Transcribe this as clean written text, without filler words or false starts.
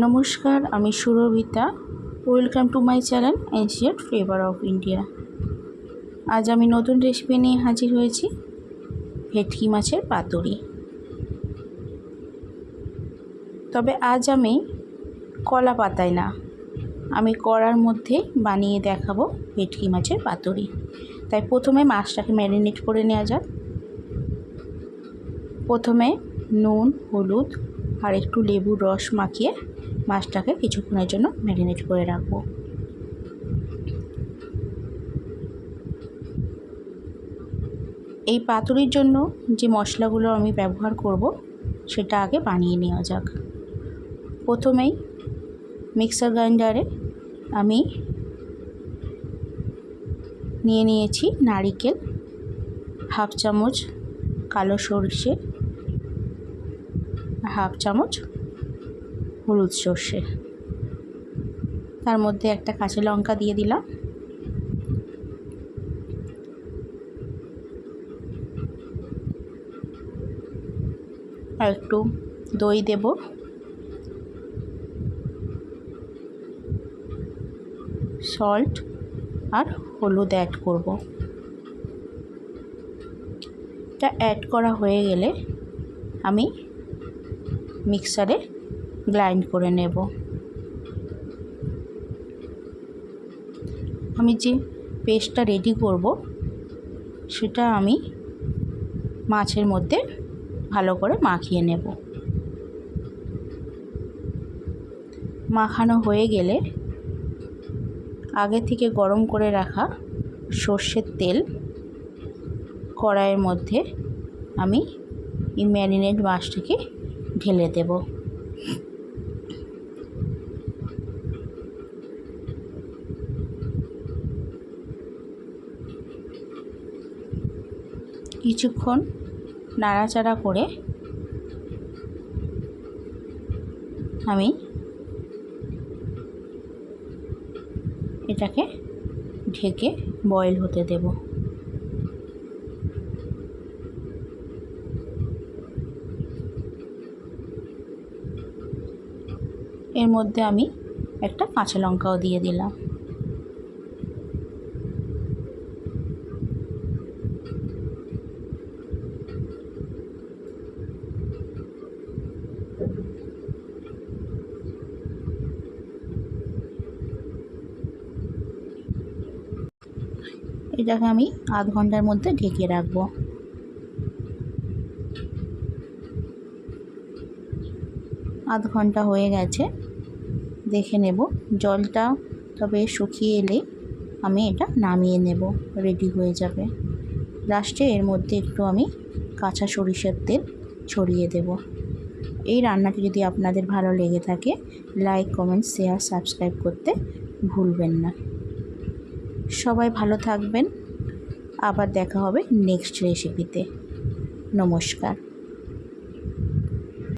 নমস্কার, আমি Surabhita. Welcome to my channel ancient flavour of India. আজ আমি নতুন রেসিপি নিয়ে হাজির হয়েছি, ভেটকি মাছের পাতুরি। তবে আজ আমি কলা পাতায় না, আমি কড়ার মধ্যে বানিয়ে দেখাবো ভেটকি মাছের পাতুরি। তাই প্রথমে মাছটাকে ম্যারিনেট করে নেওয়া যাক। প্রথমে নুন, হলুদ আর একটু লেবুর রস মাখিয়ে মাছটাকে কিছুক্ষণের জন্য ম্যারিনেট করে রাখবো। এই পাতুরির জন্য যে মশলাগুলো আমি ব্যবহার করব সেটা আগে বানিয়ে নেওয়া যাক। প্রথমেই মিক্সার গ্রাইন্ডারে আমি নিয়ে নিয়েছি নারকেল, হাফ চামচ কালো সরষে, হাফ চামচ হলুদ সর্ষে, তার মধ্যে একটা কাঁচা লঙ্কা দিয়ে দিলাম, আর একটু দই দেব, সল্ট আর হলুদ অ্যাড করব। এটা অ্যাড করা হয়ে গেলে আমি মিক্সারে গ্রাইন্ড করে নেব। আমি যে পেস্টটা রেডি করব সেটা আমি মাছের মধ্যে ভালো করে মাখিয়ে নেব। মাখানো হয়ে গেলে আগে থেকে গরম করে রাখা সর্ষের তেল কড়াইয়ের মধ্যে আমি এই ম্যারিনেট মাছটাকে ঢেলে দেব। কিছুক্ষণ নাড়াচাড়া করে আমি এটাকে ঢেকে বয়েল হতে দেব। এর মধ্যে আমি একটা কাঁচা লঙ্কাও দিয়ে দিলাম। এটাকে আমি আধ ঘন্টার মধ্যে ঢেকে রাখবো। আধ ঘন্টা হয়ে গেছে, দেখে নেব জলটা তবে শুকিয়ে এলে আমি এটা নামিয়ে নেব, রেডি হয়ে যাবে। লাস্টে এর মধ্যে একটু আমি কাঁচা সরিষার তেল ছড়িয়ে দেব। এই রান্নাটি যদি আপনাদের ভালো লেগে থাকে, লাইক, কমেন্ট, শেয়ার, সাবস্ক্রাইব করতে ভুলবেন না। সবাই ভালো থাকবেন, আবার দেখা হবে নেক্সট রেসিপিতে। নমস্কার।